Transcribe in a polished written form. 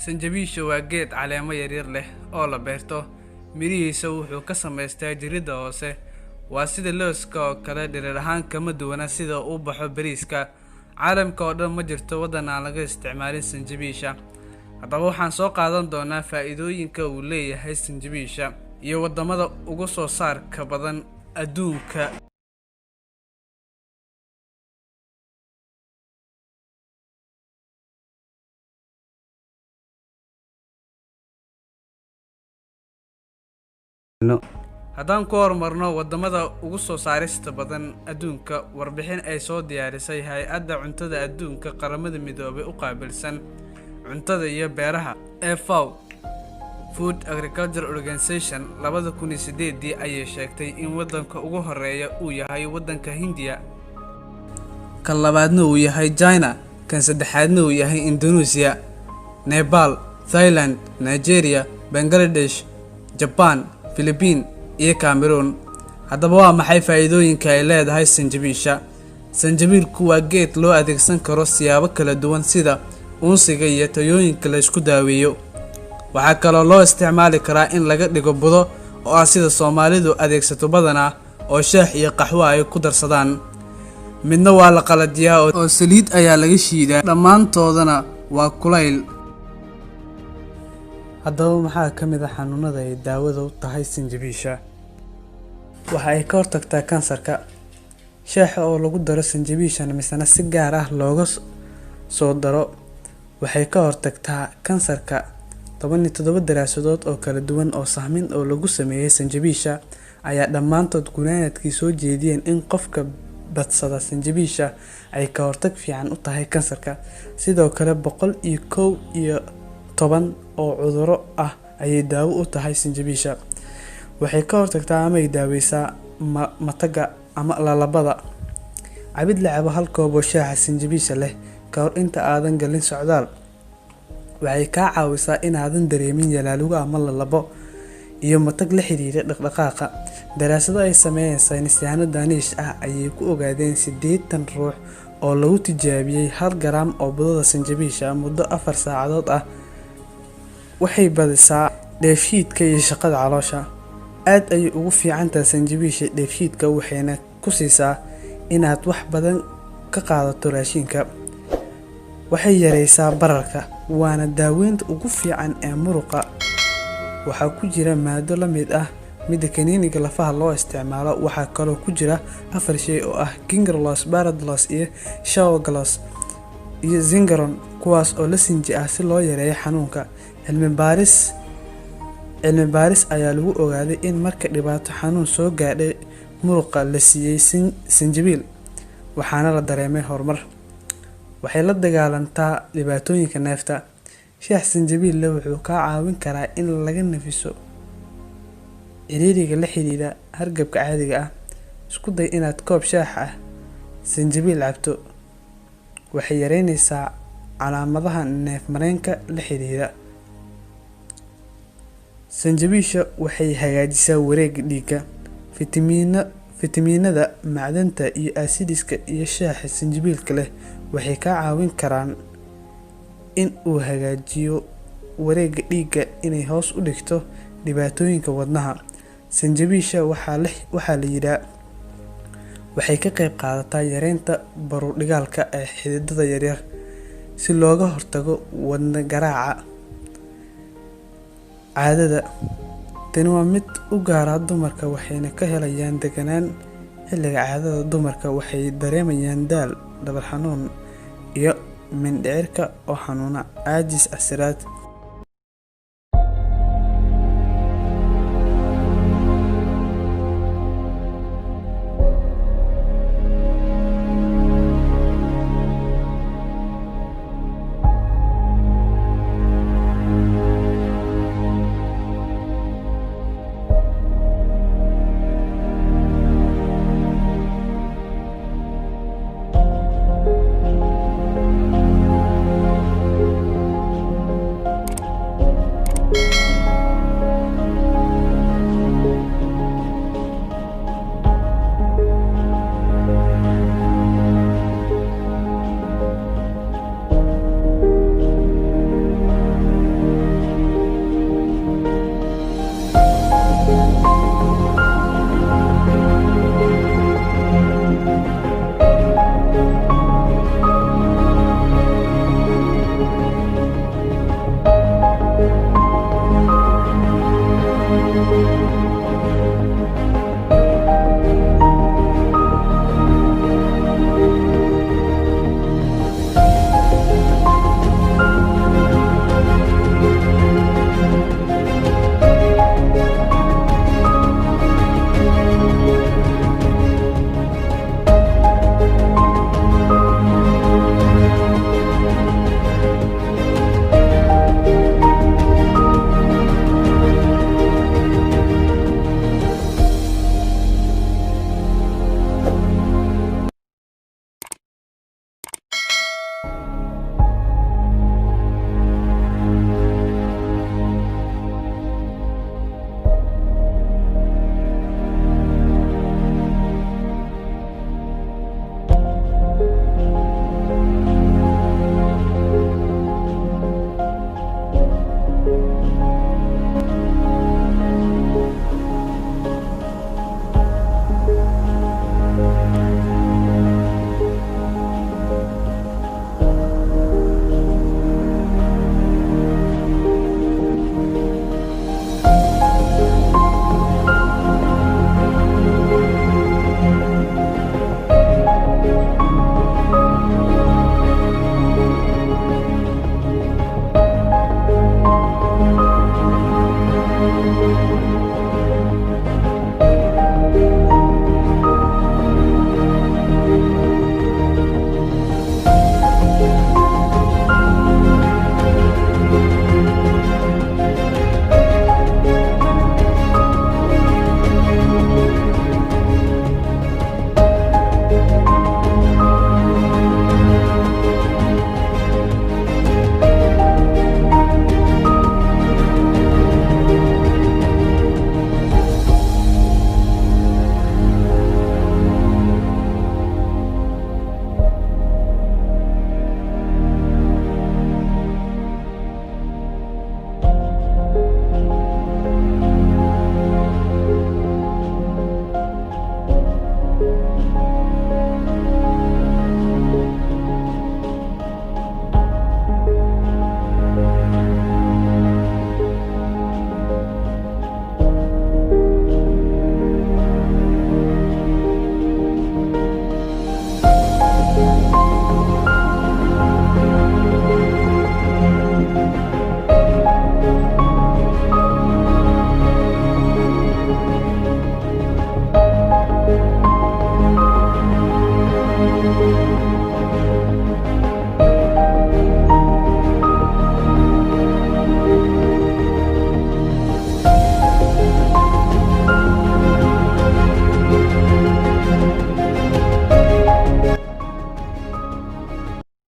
Sanjabiisha waa geed caleemo yaryar leh oo la beerto. Mirihiisa wuxuu ka samaystaa jirida hoose. Waa sida looska oo kale dhirir ahaan kama duwana sida uu baxo bariiska. Caalamka oo dhan ma jirto waddan aan laga isticmaalin sanjabiisha. Haddaba waxaan soo qaadan doonaa faa'iidooyinka uu leeyahay sanjabiisha iyo waddamada ugu soo saarka badan adduunka. haddaan ku horumarno waddamada ugu soo saarista badan adduunka, warbixin ay soo diyaarisay Hay'adda Cuntada Adduunka Qaramada Midoobay u qaabilsan cuntada iyo beeraha FAO Food Agriculture Organization 2008 ayay sheegtay in waddanka ugu horeeya uu yahay waddanka Hindiya, kan labaadna uu yahay China, kan saddexaadna uu yahay Indonesia, Nepal, Thailand, Nigeria, Bangladesh, Japan, Philippines iyo Cameroon. Haddaba waa maxay faa'iidooyinka ay leedahay sanjabiisha? Sanjabiilku waa geed loo adeegsan karo siyaabo kala duwan sida unsiga iyo tayooyinka la isku daaweeyo. Waxaa kaloo loo isticmaali karaa in laga dhigo budo oo ah sida Soomaalidu adeegsato badanaa oo shaah iyo qaxwo ay ku darsadaan. Midna waa la qaladiyaa oo saliid ayaa laga shiidaa, dhammaantoodana waa kulayl. haddaba maxaa ka mid ah xanuunada ay daawada u tahay sanjabiisha? Waxa ay ka hortagtaa kansarka. Shaaha oo lagu daro sanjabiisha misana si gaar ah looga soo daro waxay ka hortagtaa kansarka. 17 daraasadood oo kala duwan oo sahmin oo lagu sameeyay sanjabiisha ayaa dhammaantood gunaanadkii soo jeediyeen in qofka badsada sanjabiisha ay ka hortag fiican u tahay kansarka. Sidoo kale 111 oo cudurro ah ayay daawo u tahay sanjabiisha. Waxay ka hortagtaa ama ay daaweysaa mataga ama lalabada. Cabid la cabo hal koob oo shaaha sanjabiisha leh ka hor inta aadan galin socdaal waxay ka caawisaa inaadan dareemin yalaaluga ama lalabo iyo matag la xiriira dhaqdhaqaaqa. Daraasado ay sameeyeen saynisyahanno Danish ah ayay ku ogaadeen 80 ruux oo lagu tijaabiyay 1 garam oo budada sanjabiisha muddo 4 saacadood ah. Waxay badisaa dheefshiidka iyo shaqada caloosha. Aad ayay ugu fiican tahay sanjabiisha dheefshiidka, waxayna ku siisaa inaad wax badan ka qaadato raashinka. Waxay yareysaa bararka, waana daaweynta ugu fiican ee muruqa. Waxaa ku jira maado la mid ah midda kaniiniga lafaha loo isticmaalo. Waxaa kaloo ku jira 4 shay oo ah gingerlos, baradlos iyo shawaglos iyo zingaron, kuwaas oo la sinji ah si loo yareeyo xanuunka. Cilmi baaris ayaa lagu ogaaday in marka dhibaato xanuun soo gaadhay muruqa la siiyay sanjabiil, waxaana la dareemay horumar. Waxay la dagaalantaa dhibaatooyinka neefta. Shaah sanjabiil leh wuxuu ka caawin karaa in laga nafiso ciriiriga la xiriira hargabka caadiga ah. Isku day inaad koob shaah ah sanjabiil cabto. Waxay yareynaysaa calaamadaha neef mareenka la xiriira. Sanjabiisha waxay hagaajisaa wareegga dhiigga. Fitamiinada, macdanta iyo acidiska iyo shaaha sanjabiilka leh waxay ka caawin karaan in uu hagaajiyo wareegga dhiigga inay hoos u dhigto dhibaatooyinka wadnaha. Sanjabiisha waxaa la yiraahdaa waxay ka qayb qaadataa yareynta baruur-dhigaalka ee xididada yaryar si looga hortago wadne garaaca caadada. Tani waa mid u gaar ah dumarka waxayna ka helayaan deganaan xilliga caadada. Dumarka waxay dareemayaan daal, dhabar xanuun iyo mindhicirka oo xanuuna, caajis, casiraad